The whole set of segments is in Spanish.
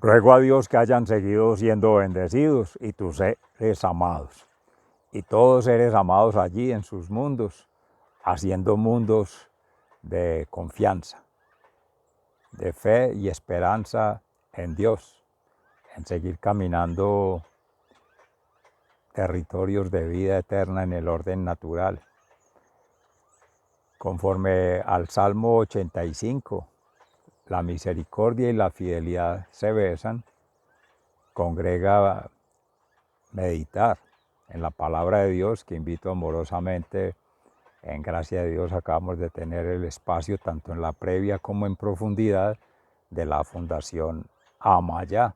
Ruego a Dios que hayan seguido siendo bendecidos y tus seres amados. Y todos seres amados allí en sus mundos, haciendo mundos de confianza, de fe y esperanza en Dios, en seguir caminando territorios de vida eterna en el orden natural. Conforme al Salmo 85, la misericordia y la fidelidad se besan, congrega meditar en la palabra de Dios, que invito amorosamente. En gracia de Dios acabamos de tener el espacio tanto en la previa como en profundidad de la Fundación Amaya,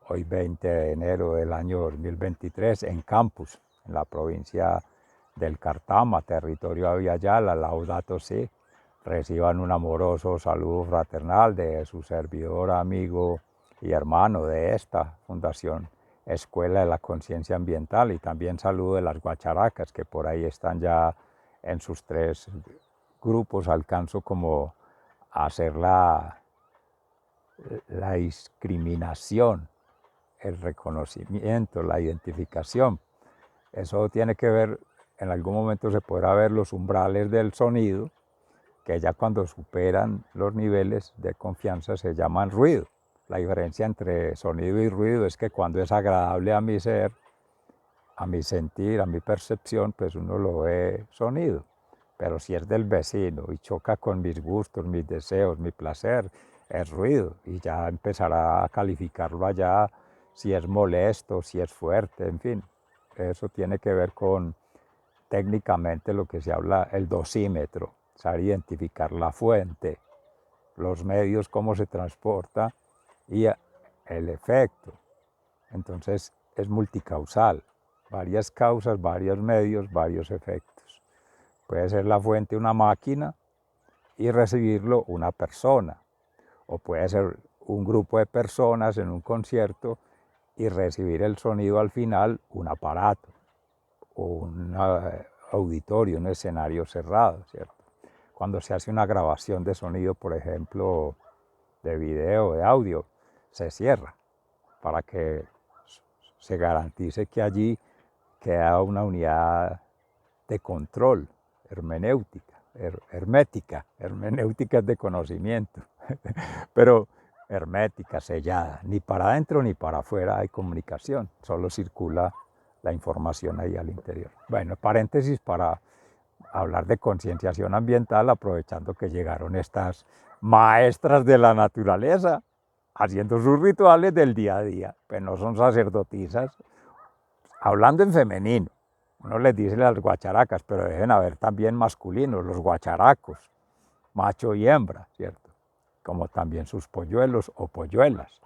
hoy 20 de enero del año 2023, en campus, en la provincia del Cartama, territorio Aviala, Laudato Si. Reciban un amoroso saludo fraternal de su servidor, amigo y hermano de esta Fundación Escuela de la Conciencia Ambiental, y también saludo de las guacharacas que por ahí están ya en sus 3 grupos. Alcanzo como a hacer la discriminación, el reconocimiento, la identificación. Eso tiene que ver, en algún momento se podrá ver los umbrales del sonido, que ya cuando superan los niveles de confianza se llaman ruido. La diferencia entre sonido y ruido es que cuando es agradable a mi ser, a mi sentir, a mi percepción, pues uno lo ve sonido. Pero si es del vecino y choca con mis gustos, mis deseos, mi placer, es ruido. Y ya empezará a calificarlo allá si es molesto, si es fuerte, en fin. Eso tiene que ver con técnicamente lo que se habla el dosímetro, saber identificar la fuente, los medios, cómo se transporta y el efecto. Entonces es multicausal, varias causas, varios medios, varios efectos. Puede ser la fuente una máquina y recibirlo una persona, o puede ser un grupo de personas en un concierto y recibir el sonido al final un aparato o un auditorio, un escenario cerrado, ¿cierto? Cuando se hace una grabación de sonido, por ejemplo, de video, de audio, se cierra para que se garantice que allí queda una unidad de control, hermenéutica, hermenéutica es de conocimiento, pero hermética, sellada, ni para adentro ni para afuera hay comunicación, solo circula la información ahí al interior. Bueno, paréntesis para hablar de concienciación ambiental, aprovechando que llegaron estas maestras de la naturaleza, haciendo sus rituales del día a día, pues no son sacerdotisas, hablando en femenino. Uno les dice las guacharacas, pero deben haber también masculinos, los guacharacos, macho y hembra, ¿cierto? Como también sus polluelos o polluelas.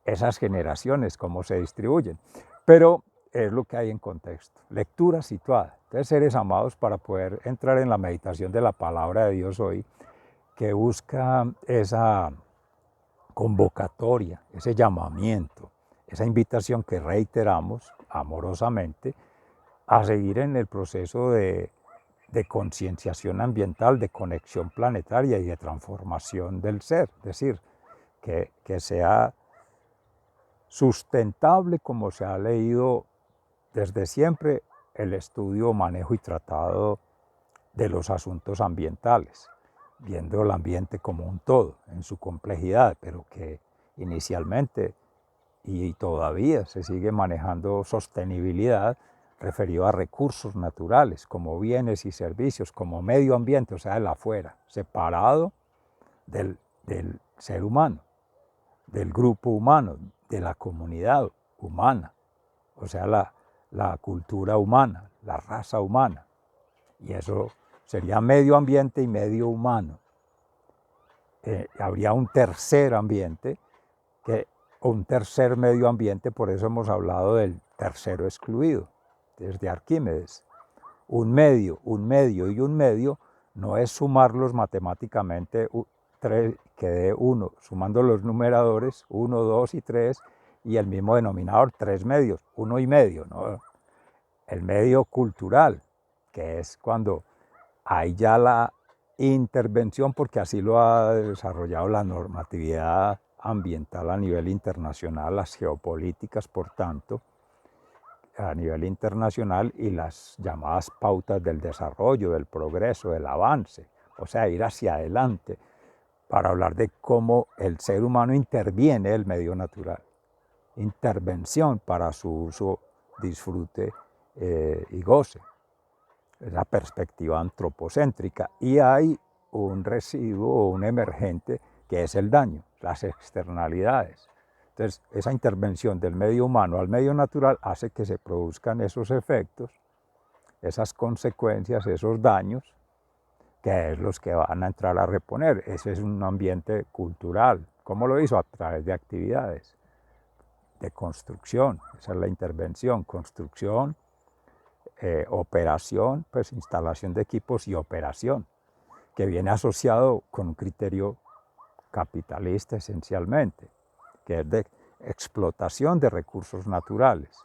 Esas generaciones, cómo se distribuyen. Pero es lo que hay en contexto. Lectura situada. Entonces, seres amados, para poder entrar en la meditación de la palabra de Dios hoy, que busca esa convocatoria, ese llamamiento, esa invitación que reiteramos amorosamente a seguir en el proceso de concienciación ambiental, de conexión planetaria y de transformación del ser. Es decir, que sea sustentable, como se ha leído desde siempre, el estudio, manejo y tratado de los asuntos ambientales, viendo el ambiente como un todo, en su complejidad, pero que inicialmente y todavía se sigue manejando sostenibilidad referido a recursos naturales, como bienes y servicios, como medio ambiente, o sea, el afuera, separado del ser humano, del grupo humano, de la comunidad humana, o sea, la cultura humana, la raza humana. Y eso sería medio ambiente y medio humano. Habría un tercer ambiente, un tercer medio ambiente, por eso hemos hablado del tercero excluido, desde Arquímedes. Un medio y un medio no es sumarlos matemáticamente que dé 1, sumando los numeradores 1, 2 y 3 y el mismo denominador, 3 medios, 1 y medio, ¿no? El medio cultural, que es cuando hay ya la intervención, porque así lo ha desarrollado la normatividad ambiental a nivel internacional, las geopolíticas, por tanto, a nivel internacional y las llamadas pautas del desarrollo, del progreso, del avance, o sea, ir hacia adelante para hablar de cómo el ser humano interviene en el medio natural, intervención para su uso, disfrute y goce. Es la perspectiva antropocéntrica y hay un residuo o un emergente que es el daño, las externalidades. Entonces, esa intervención del medio humano al medio natural hace que se produzcan esos efectos, esas consecuencias, esos daños, que es los que van a entrar a reponer. Ese es un ambiente cultural. ¿Cómo lo hizo? A través de actividades de construcción. Esa es la intervención, construcción, operación, pues instalación de equipos y operación, que viene asociado con un criterio capitalista esencialmente, que es de explotación de recursos naturales.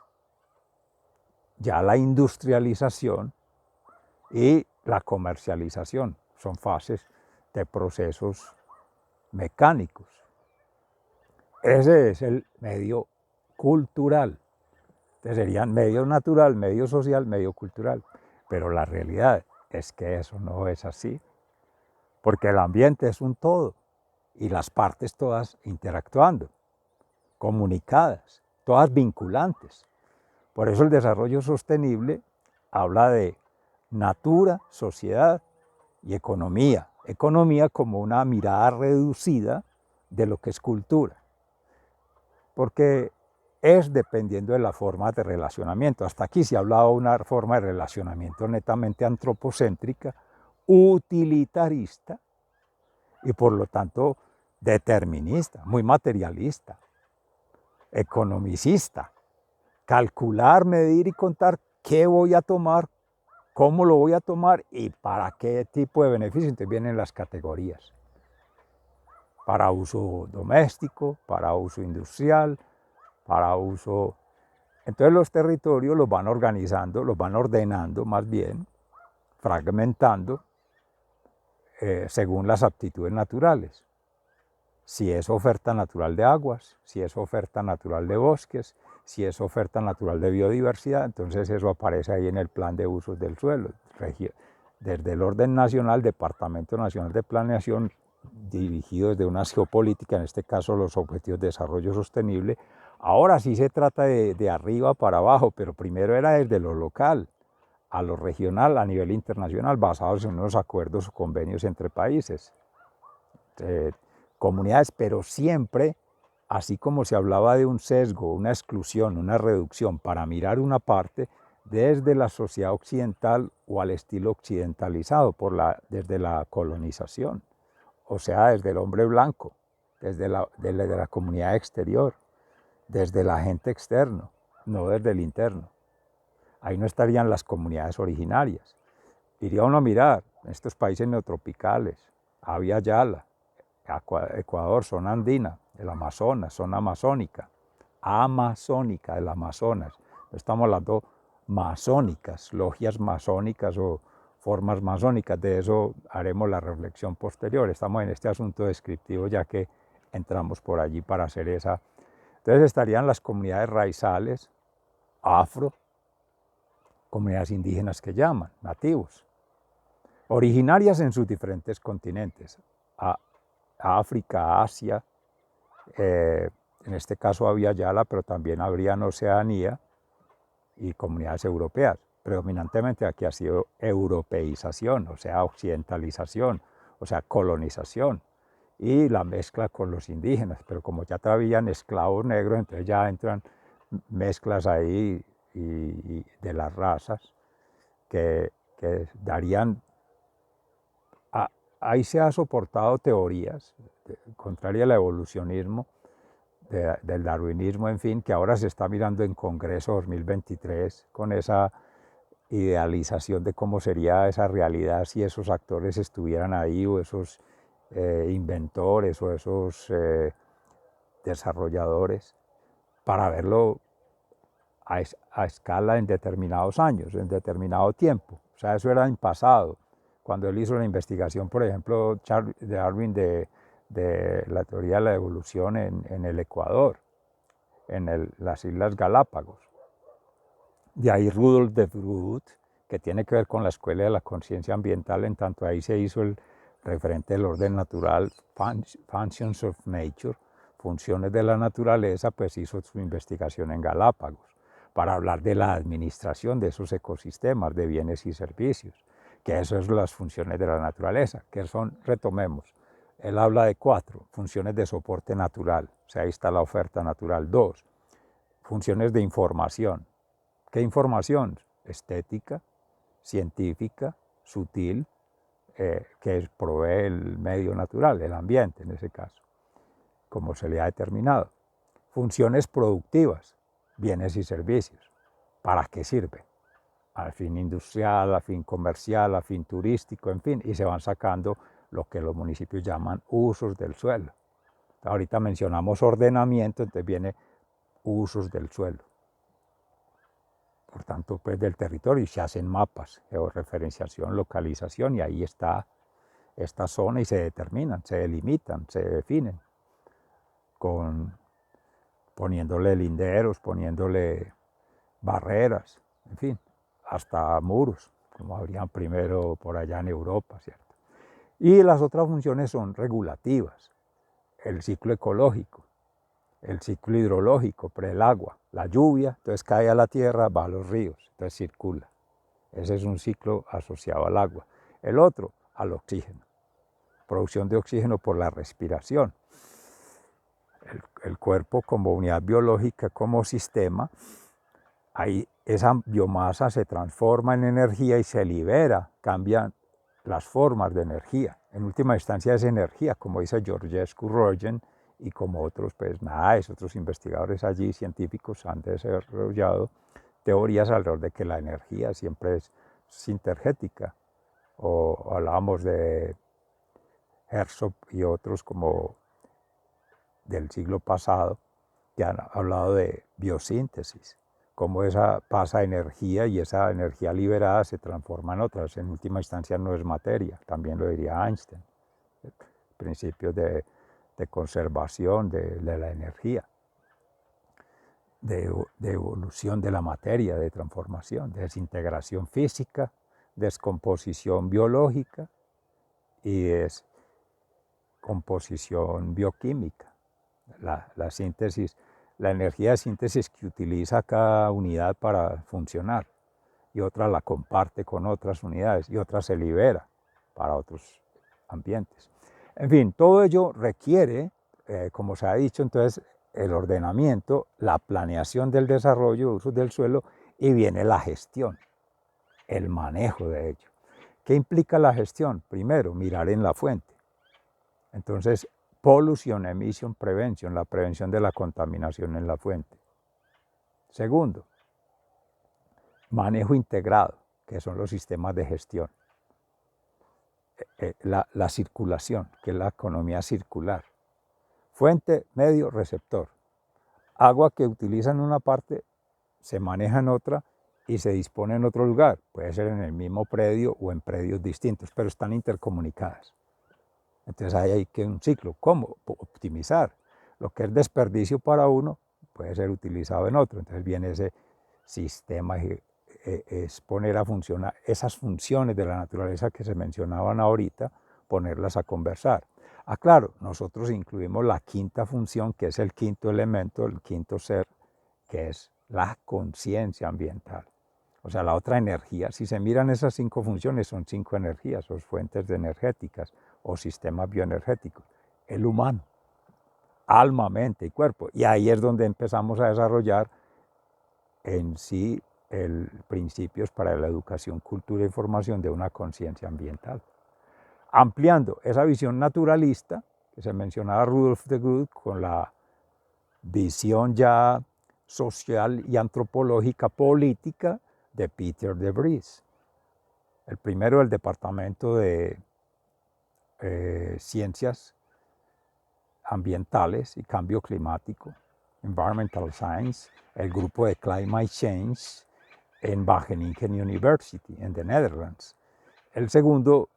Ya la industrialización y la comercialización son fases de procesos mecánicos. Ese es el medio cultural. Entonces serían medio natural, medio social, medio cultural. Pero la realidad es que eso no es así, porque el ambiente es un todo y las partes todas interactuando, comunicadas, todas vinculantes. Por eso el desarrollo sostenible habla de natura, sociedad y economía. Economía como una mirada reducida de lo que es cultura, porque es dependiendo de la forma de relacionamiento. Hasta aquí se ha hablado de una forma de relacionamiento netamente antropocéntrica, utilitarista y por lo tanto determinista, muy materialista, economicista. Calcular, medir y contar qué voy a tomar, cómo lo voy a tomar y para qué tipo de beneficio. Entonces vienen las categorías. Para uso doméstico, para uso industrial, para uso... Entonces los territorios los van organizando, los van ordenando más bien, fragmentando, según las aptitudes naturales. Si es oferta natural de aguas, si es oferta natural de bosques, si es oferta natural de biodiversidad, entonces eso aparece ahí en el plan de usos del suelo. Desde el orden nacional, Departamento Nacional de Planeación, dirigido desde una geopolítica, en este caso los Objetivos de Desarrollo Sostenible. Ahora sí se trata de arriba para abajo, pero primero era desde lo local a lo regional, a nivel internacional, basados en unos acuerdos o convenios entre países, comunidades, pero siempre, así como se hablaba de un sesgo, una exclusión, una reducción, para mirar una parte desde la sociedad occidental o al estilo occidentalizado, desde la colonización, o sea, desde el hombre blanco, desde la comunidad exterior, desde el agente externo, no desde el interno. Ahí no estarían las comunidades originarias. Iría uno a mirar estos países neotropicales, Abya Yala, Ecuador, zona andina, el Amazonas, zona amazónica, del Amazonas. No estamos hablando masónicas, logias masónicas o formas masónicas, de eso haremos la reflexión posterior. Estamos en este asunto descriptivo ya que entramos por allí para hacer esa. Entonces estarían las comunidades raizales, afro, comunidades indígenas que llaman, nativos, originarias en sus diferentes continentes, África, Asia, en este caso había Yala, pero también habría en Oceanía y comunidades europeas. Predominantemente aquí ha sido europeización, o sea, occidentalización, o sea, colonización, y la mezcla con los indígenas, pero como ya traían esclavos negros, entonces ya entran mezclas ahí y de las razas que darían... Ahí se ha soportado teorías, contrarias al evolucionismo, del darwinismo, en fin, que ahora se está mirando en Congreso 2023 con esa idealización de cómo sería esa realidad si esos actores estuvieran ahí o esos inventores o esos desarrolladores, para verlo a escala en determinados años, en determinado tiempo. O sea, eso era en pasado. Cuando él hizo la investigación, por ejemplo, de Darwin de de la teoría de la evolución en el Ecuador, en las Islas Galápagos. De ahí Rudolf de Groot, que tiene que ver con la Escuela de la Conciencia Ambiental, en tanto ahí se hizo el referente del orden natural, Functions of Nature, funciones de la naturaleza, pues hizo su investigación en Galápagos, para hablar de la administración de esos ecosistemas de bienes y servicios, que esas son las funciones de la naturaleza, que son, retomemos, él habla de 4, funciones de soporte natural, o sea, ahí está la oferta natural. 2, funciones de información. ¿Qué información? Estética, científica, sutil, que provee el medio natural, el ambiente en ese caso, como se le ha determinado. Funciones productivas, bienes y servicios. ¿Para qué sirve? Al fin industrial, a fin comercial, a fin turístico, en fin, y se van sacando lo que los municipios llaman usos del suelo. Ahorita mencionamos ordenamiento, entonces viene usos del suelo. Por tanto, pues del territorio, y se hacen mapas, georreferenciación, localización, y ahí está esta zona y se determinan, se delimitan, se definen, poniéndole linderos, poniéndole barreras, en fin, hasta muros, como habrían primero por allá en Europa, ¿cierto? Y las otras funciones son regulativas, el ciclo ecológico, el ciclo hidrológico, pre el agua, la lluvia, entonces cae a la tierra, va a los ríos, entonces circula. Ese es un ciclo asociado al agua. El otro, al oxígeno, producción de oxígeno por la respiración. El cuerpo como unidad biológica, como sistema, ahí esa biomasa se transforma en energía y se libera, cambian las formas de energía. En última instancia es energía, como dice Georgescu Roegen, y como otros, pues otros investigadores allí, científicos, han desarrollado teorías alrededor de que la energía siempre es sintergética. O hablábamos de Herzog y otros como del siglo pasado, que han hablado de biosíntesis, cómo esa pasa energía y esa energía liberada se transforma en otras. En última instancia no es materia, también lo diría Einstein. Principios de conservación de la energía, de evolución de la materia, de transformación, de desintegración física, descomposición biológica y descomposición bioquímica. La síntesis, la energía de síntesis que utiliza cada unidad para funcionar y otra la comparte con otras unidades y otra se libera para otros ambientes. En fin, todo ello requiere, como se ha dicho, entonces, el ordenamiento, la planeación del desarrollo, usos del suelo, y viene la gestión, el manejo de ello. ¿Qué implica la gestión? Primero, mirar en la fuente. Entonces, pollution emission prevention, la prevención de la contaminación en la fuente. Segundo, manejo integrado, que son los sistemas de gestión. La circulación, que es la economía circular. Fuente, medio, receptor. Agua que utiliza en una parte se maneja en otra y se dispone en otro lugar. Puede ser en el mismo predio o en predios distintos, pero están intercomunicadas. Entonces ahí hay que un ciclo. ¿Cómo? Optimizar. Lo que es desperdicio para uno puede ser utilizado en otro. Entonces viene ese sistema, es poner a funcionar esas funciones de la naturaleza que se mencionaban ahorita, ponerlas a conversar. Claro, nosotros incluimos la quinta función, que es el quinto elemento, el quinto ser, que es la conciencia ambiental. O sea, la otra energía. Si se miran esas 5 funciones, son 5 energías, o fuentes energéticas, o sistemas bioenergéticos. El humano, alma, mente y cuerpo. Y ahí es donde empezamos a desarrollar en sí principios para la educación, cultura y formación de una conciencia ambiental. Ampliando esa visión naturalista, que se mencionaba Rudolf de Groot, con la visión ya social y antropológica política de Peter de Vries, el primero del Departamento de Ciencias Ambientales y Cambio Climático, Environmental Science, el grupo de Climate Change en Wageningen University, en the Netherlands. El segundo,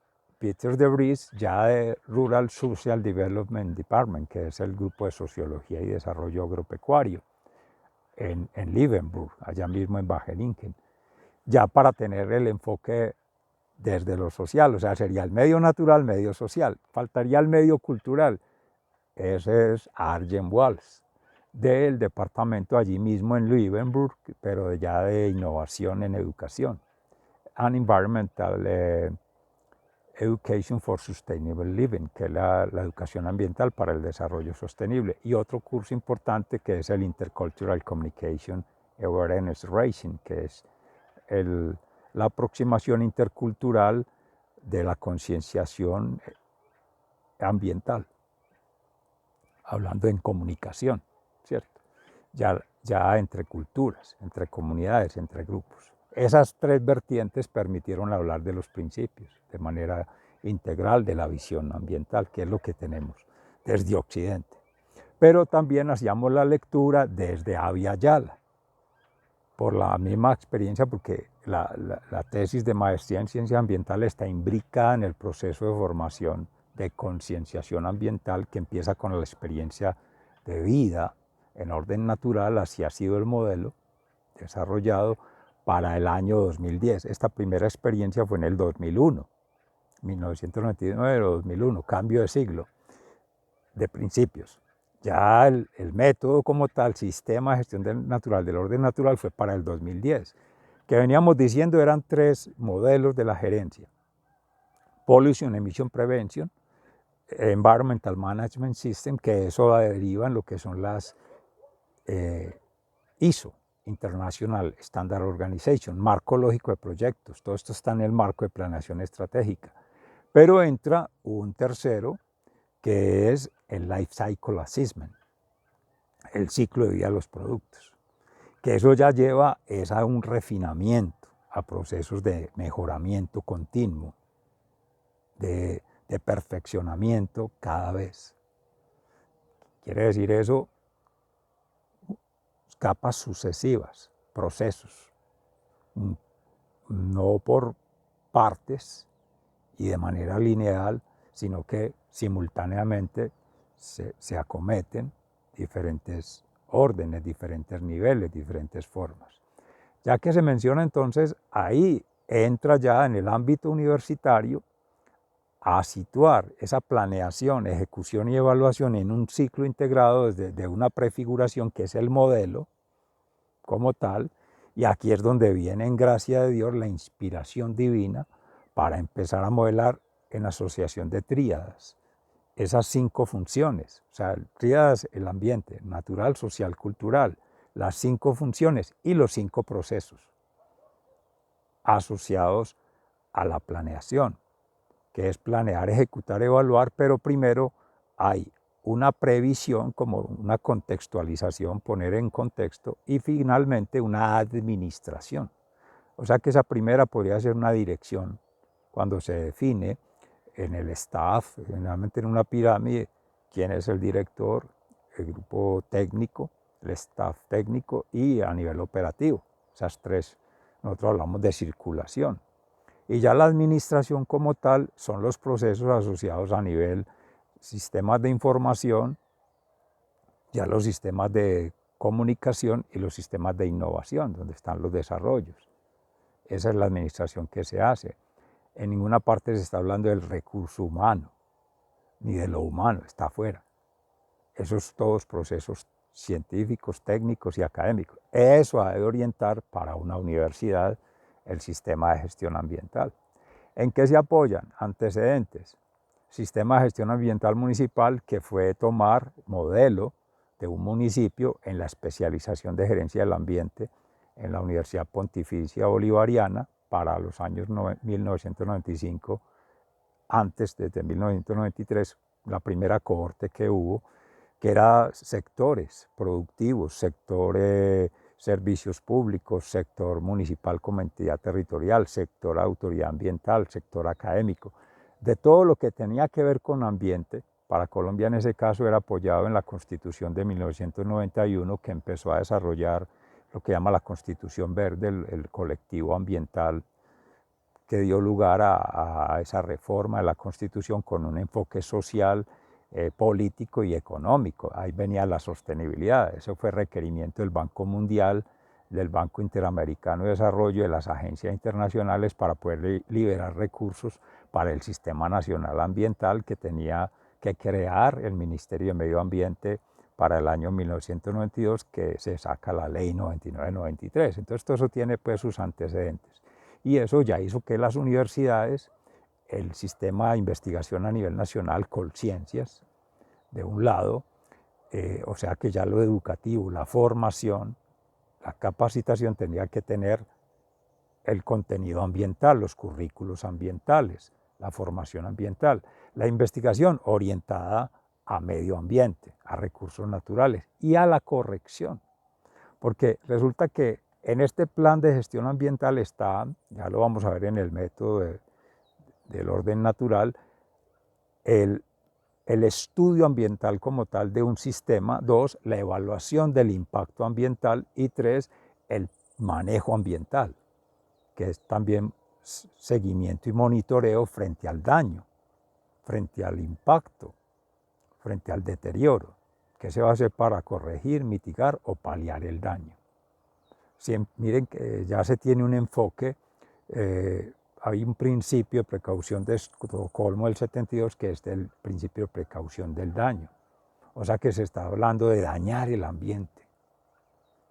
Peter de Vries, ya de Rural Social Development Department, que es el grupo de Sociología y Desarrollo Agropecuario, en Liebenburg, allá mismo en Wageningen, ya para tener el enfoque desde lo social, o sea, sería el medio natural, medio social. Faltaría el medio cultural. Ese es Arjen Walls, del departamento allí mismo en Liebenburg, pero ya de innovación en educación. And Environmental Education for Sustainable Living, que es la educación ambiental para el desarrollo sostenible. Y otro curso importante que es el Intercultural Communication Awareness Raising, que es la aproximación intercultural de la concienciación ambiental, hablando en comunicación, ¿cierto? Ya entre culturas, entre comunidades, entre grupos. Esas tres vertientes permitieron hablar de los principios de manera integral de la visión ambiental, que es lo que tenemos desde Occidente. Pero también hacíamos la lectura desde Abya Yala, por la misma experiencia, porque la tesis de maestría en ciencia ambiental está imbricada en el proceso de formación de concienciación ambiental que empieza con la experiencia de vida en orden natural, así ha sido el modelo desarrollado para el año 2010. Esta primera experiencia fue en el 2001, 1999 o 2001, cambio de siglo, de principios. Ya el método como tal, sistema de gestión del orden natural, fue para el 2010. Que veníamos diciendo eran tres modelos de la gerencia: Pollution Emission Prevention, Environmental Management System, que eso deriva en lo que son las ISO, International Standard Organization, marco lógico de proyectos. Todo esto está en el marco de planeación estratégica. Pero entra un tercero, que es el Life Cycle Assessment, el ciclo de vida de los productos, que eso ya lleva a un refinamiento, a procesos de mejoramiento continuo, de perfeccionamiento cada vez. Quiere decir eso, capas sucesivas, procesos, no por partes y de manera lineal, sino que simultáneamente se acometen diferentes órdenes, diferentes niveles, diferentes formas. Ya que se menciona entonces, ahí entra ya en el ámbito universitario a situar esa planeación, ejecución y evaluación en un ciclo integrado desde una prefiguración que es el modelo como tal, y aquí es donde viene en gracia de Dios la inspiración divina para empezar a modelar en asociación de tríadas esas 5 funciones, o sea, tríadas: el ambiente, natural, social, cultural, las 5 funciones y los 5 procesos asociados a la planeación, que es planear, ejecutar, evaluar, pero primero hay una previsión, como una contextualización, poner en contexto, y finalmente una administración. O sea que esa primera podría ser una dirección, cuando se define en el staff, generalmente en una pirámide, quién es el director, el grupo técnico, el staff técnico y a nivel operativo. Esas tres, nosotros hablamos de circulación. Y ya la administración como tal son los procesos asociados a nivel sistemas de información, ya los sistemas de comunicación y los sistemas de innovación, donde están los desarrollos. Esa es la administración que se hace. En ninguna parte se está hablando del recurso humano, ni de lo humano, está afuera. Esos todos procesos científicos, técnicos y académicos. Eso ha de orientar para una universidad el sistema de gestión ambiental. ¿En qué se apoyan? Antecedentes. Sistema de gestión ambiental municipal, que fue tomar modelo de un municipio en la especialización de gerencia del ambiente en la Universidad Pontificia Bolivariana para los años 1995, antes, desde 1993, la primera cohorte que hubo, que era sectores productivos, sector servicios públicos, sector municipal como entidad territorial, sector autoridad ambiental, sector académico. De todo lo que tenía que ver con ambiente, para Colombia en ese caso era apoyado en la Constitución de 1991, que empezó a desarrollar lo que llama la Constitución Verde, el colectivo ambiental que dio lugar a esa reforma de la Constitución con un enfoque social, político y económico. Ahí venía la sostenibilidad. Eso fue requerimiento del Banco Mundial, del Banco Interamericano de Desarrollo, de las agencias internacionales para poder liberar recursos para el Sistema Nacional Ambiental que tenía que crear el Ministerio de Medio Ambiente para el año 1992, que se saca la Ley 99-93. Entonces todo eso tiene pues sus antecedentes. Y eso ya hizo que las universidades, el sistema de investigación a nivel nacional, Colciencias, de un lado, o sea que ya lo educativo, la formación, la capacitación tenía que tener el contenido ambiental, los currículos ambientales, la formación ambiental, la investigación orientada a medio ambiente, a recursos naturales y a la corrección. Porque resulta que en este plan de gestión ambiental está, ya lo vamos a ver en el método del orden natural, el estudio ambiental como tal de un sistema, 2, la evaluación del impacto ambiental y 3, el manejo ambiental, que es también seguimiento y monitoreo frente al daño, frente al impacto, frente al deterioro, que se va a hacer para corregir, mitigar o paliar el daño. Miren que ya se tiene un enfoque, hay un principio de precaución de Estocolmo del 72 que es el principio de precaución del daño. O sea que se está hablando de dañar el ambiente.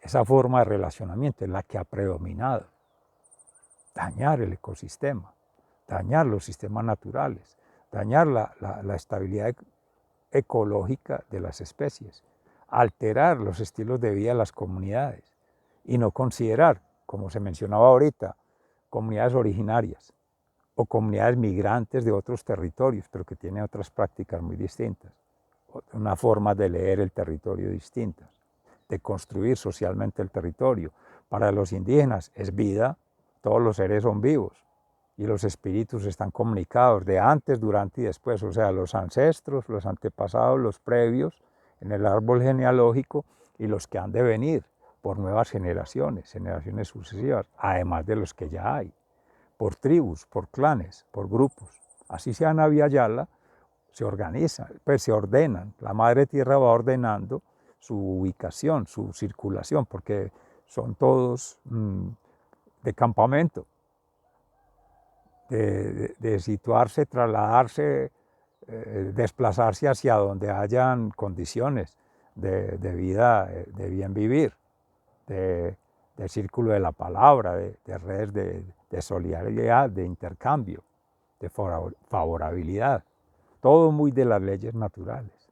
Esa forma de relacionamiento es la que ha predominado. Dañar el ecosistema, dañar los sistemas naturales, dañar la estabilidad ecológica de las especies, alterar los estilos de vida de las comunidades y no considerar, como se mencionaba ahorita, comunidades originarias o comunidades migrantes de otros territorios, pero que tienen otras prácticas muy distintas, una forma de leer el territorio distintas, de construir socialmente el territorio. Para los indígenas es vida, todos los seres son vivos y los espíritus están comunicados de antes, durante y después, o sea, los ancestros, los antepasados, los previos en el árbol genealógico y los que han de venir por nuevas generaciones, generaciones sucesivas, además de los que ya hay, por tribus, por clanes, por grupos. Así sea Navia Yala, se organizan, pues se ordenan, la Madre Tierra va ordenando su ubicación, su circulación, porque son todos de campamento, de situarse, trasladarse, desplazarse hacia donde hayan condiciones de vida, de bien vivir, de círculo de la palabra, de redes de solidaridad, de intercambio, de favorabilidad, todo muy de las leyes naturales.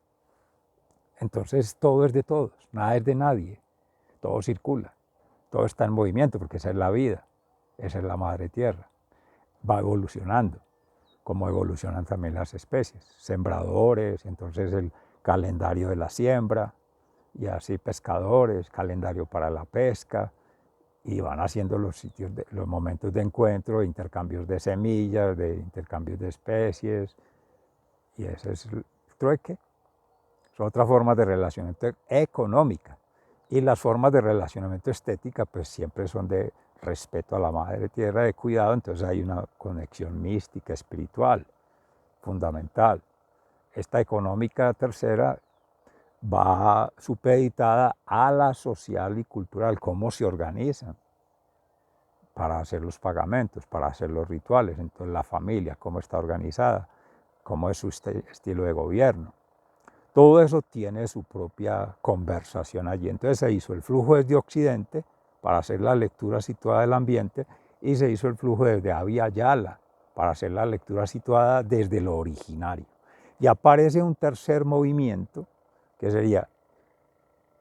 Entonces todo es de todos, nada es de nadie, todo circula, todo está en movimiento porque esa es la vida, esa es la Madre Tierra. Va evolucionando, como evolucionan también las especies, sembradores, entonces el calendario de la siembra, y así pescadores, calendario para la pesca, y van haciendo los sitios, los momentos de encuentro, intercambios de semillas, de intercambios de especies, y ese es el trueque. Son otras formas de relacionamiento económica, y las formas de relacionamiento estética pues siempre son de respeto a la Madre Tierra, de cuidado, entonces hay una conexión mística, espiritual, fundamental. Esta económica tercera va supeditada a la social y cultural, cómo se organizan para hacer los pagamentos, para hacer los rituales, entonces la familia, cómo está organizada, cómo es su estilo de gobierno. Todo eso tiene su propia conversación allí. Entonces se hizo el flujo desde Occidente para hacer la lectura situada del ambiente y se hizo el flujo desde Abya Yala para hacer la lectura situada desde lo originario. Y aparece un tercer movimiento que sería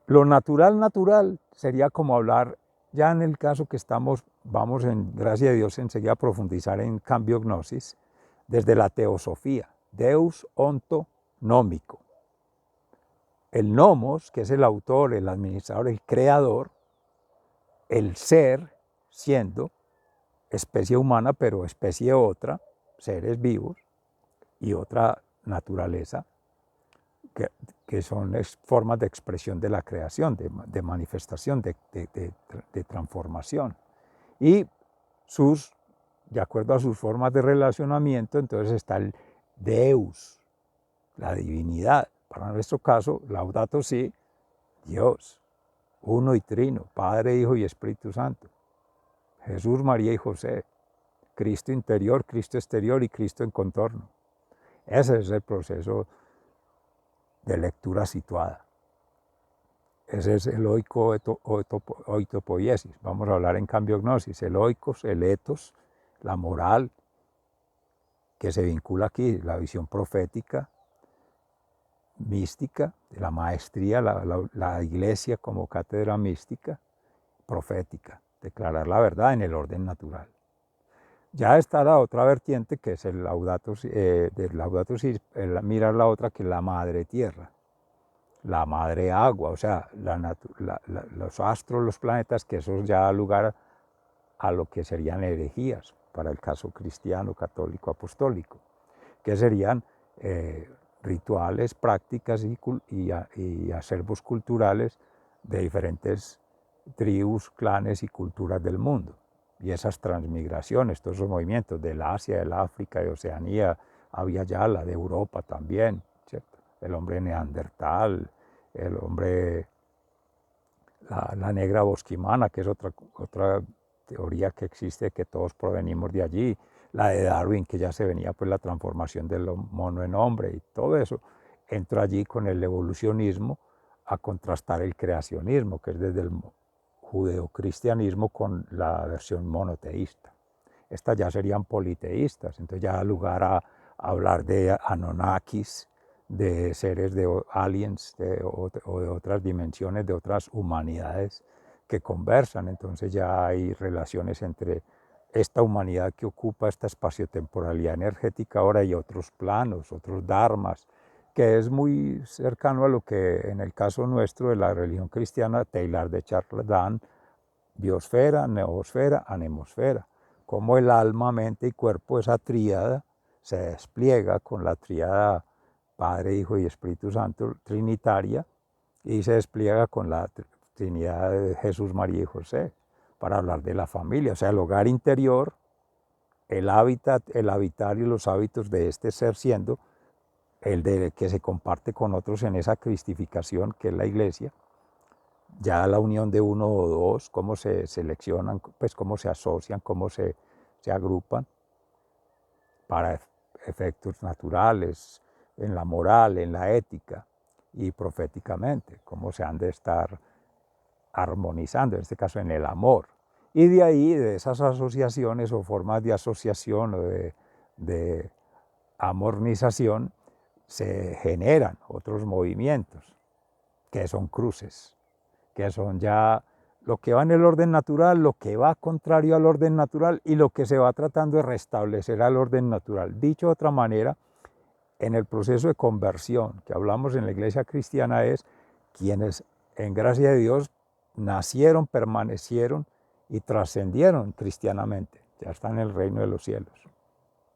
lo natural, sería como hablar, ya en el caso que estamos, vamos en gracia de Dios enseguida a profundizar en cambio gnosis, desde la teosofía, Deus onto nómico. El nomos, que es el autor, el administrador, el creador, el ser, siendo especie humana, pero especie otra, seres vivos y otra naturaleza, que son formas de expresión de la creación, de manifestación, de transformación. Y sus de acuerdo a sus formas de relacionamiento, entonces está el Deus, la divinidad. Para nuestro caso, Laudato Si, Dios, uno y trino, Padre, Hijo y Espíritu Santo. Jesús, María y José, Cristo interior, Cristo exterior y Cristo en contorno. Ese es el proceso de lectura situada. Ese es el oikopoiesis. Vamos a hablar en cambio gnosis. El oikos, el etos, la moral, que se vincula aquí, la visión profética, mística, de la maestría, la iglesia como cátedra mística, profética, declarar la verdad en el orden natural. Ya está la otra vertiente que es el Laudato Si, del Laudato Si, mirar la otra que es la madre tierra, la madre agua, o sea, los astros, los planetas, que eso ya da lugar a lo que serían herejías para el caso cristiano, católico, apostólico, que serían rituales, prácticas y acervos culturales de diferentes tribus, clanes y culturas del mundo. Y esas transmigraciones, todos esos movimientos del Asia, del África, de Oceanía, había ya la de Europa también, ¿cierto? El hombre neandertal, el hombre, la negra bosquimana, que es otra teoría que existe, que todos provenimos de allí, la de Darwin, que ya se venía pues la transformación del mono en hombre, y todo eso entra allí con el evolucionismo a contrastar el creacionismo, que es desde el judeocristianismo con la versión monoteísta. Estas ya serían politeístas, entonces ya da lugar a hablar de Anunnakis, de seres de aliens o de otras dimensiones, de otras humanidades que conversan. Entonces ya hay relaciones entre esta humanidad que ocupa esta espaciotemporalidad energética ahora y otros planos, otros dharmas, que es muy cercano a lo que en el caso nuestro de la religión cristiana, Teilhard de Chardin, biosfera, neosfera, anemosfera, como el alma, mente y cuerpo, esa tríada, se despliega con la tríada Padre, Hijo y Espíritu Santo, trinitaria, y se despliega con la Trinidad de Jesús, María y José, para hablar de la familia, o sea, el hogar interior, el hábitat, el habitar y los hábitos de este ser siendo el de que se comparte con otros en esa cristificación que es la iglesia, ya la unión de uno o dos, cómo se seleccionan, pues cómo se asocian, cómo se agrupan para efectos naturales, en la moral, en la ética y proféticamente, cómo se han de estar armonizando, en este caso en el amor. Y de ahí, de esas asociaciones o formas de asociación o de amornización, se generan otros movimientos, que son cruces, que son ya lo que va en el orden natural, lo que va contrario al orden natural y lo que se va tratando de restablecer al orden natural. Dicho de otra manera, en el proceso de conversión que hablamos en la iglesia cristiana es quienes en gracia de Dios nacieron, permanecieron y trascendieron cristianamente, ya están en el reino de los cielos,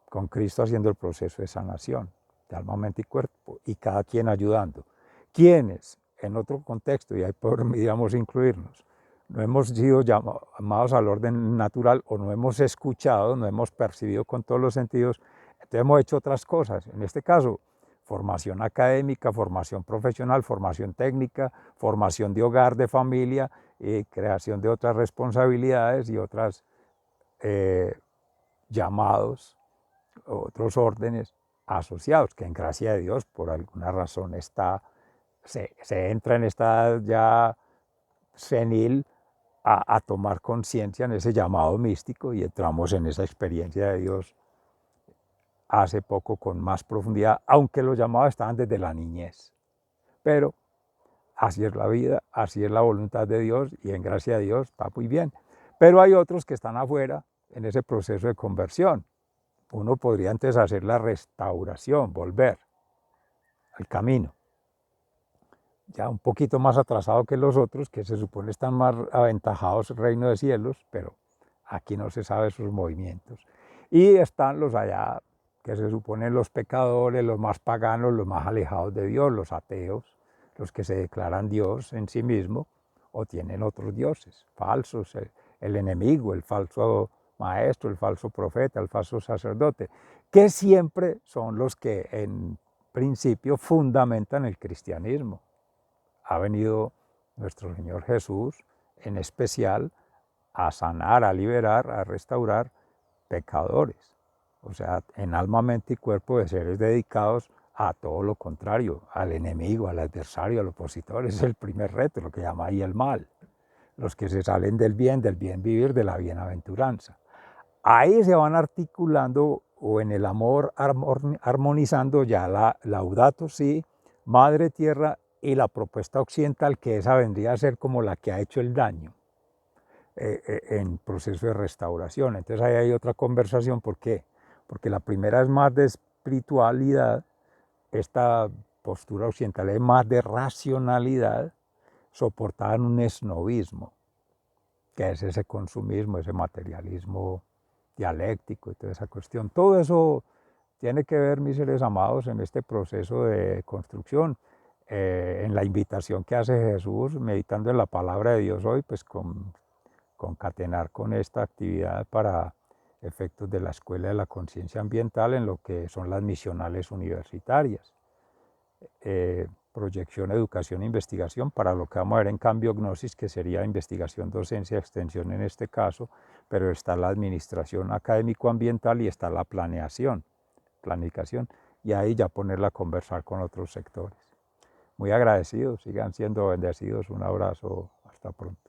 con Cristo haciendo el proceso de sanación de alma, mente y cuerpo, y cada quien ayudando. Quienes, en otro contexto, y ahí podríamos incluirnos, no hemos sido llamados al orden natural o no hemos escuchado, no hemos percibido con todos los sentidos, entonces hemos hecho otras cosas. En este caso, formación académica, formación profesional, formación técnica, formación de hogar, de familia, y creación de otras responsabilidades y otros llamados, otros órdenes asociados, que en gracia de Dios por alguna razón se entra en esta edad ya senil a tomar conciencia en ese llamado místico y entramos en esa experiencia de Dios hace poco con más profundidad, aunque los llamados estaban desde la niñez. Pero así es la vida, así es la voluntad de Dios y en gracia de Dios está muy bien. Pero hay otros que están afuera en ese proceso de conversión. Uno podría antes hacer la restauración, volver al camino. Ya un poquito más atrasado que los otros, que se supone están más aventajados el reino de cielos, pero aquí no se sabe sus movimientos. Y están los allá, que se suponen los pecadores, los más paganos, los más alejados de Dios, los ateos, los que se declaran Dios en sí mismo o tienen otros dioses falsos, el enemigo, el falso maestro, el falso profeta, el falso sacerdote, que siempre son los que en principio fundamentan el cristianismo. Ha venido nuestro Señor Jesús, en especial, a sanar, a liberar, a restaurar pecadores. O sea, en alma, mente y cuerpo de seres dedicados a todo lo contrario, al enemigo, al adversario, al opositor. Ese es el primer reto, lo que llama ahí el mal. Los que se salen del bien vivir, de la bienaventuranza. Ahí se van articulando, o en el amor armonizando ya la Laudato Si, Madre Tierra, y la propuesta occidental, que esa vendría a ser como la que ha hecho el daño en proceso de restauración. Entonces ahí hay otra conversación. ¿Por qué? Porque la primera es más de espiritualidad, esta postura occidental es más de racionalidad, soportada en un esnovismo, que es ese consumismo, ese materialismo dialéctico y toda esa cuestión. Todo eso tiene que ver, mis seres amados, en este proceso de construcción, en la invitación que hace Jesús, meditando en la palabra de Dios hoy, pues concatenar con esta actividad para efectos de la Escuela de la Conciencia Ambiental en lo que son las misionales universitarias. Proyección, educación e investigación para lo que vamos a ver en Cambio Gnosis, que sería investigación, docencia, extensión en este caso, pero está la administración académico-ambiental y está la planificación, y ahí ya ponerla a conversar con otros sectores. Muy agradecidos, sigan siendo bendecidos, un abrazo, hasta pronto.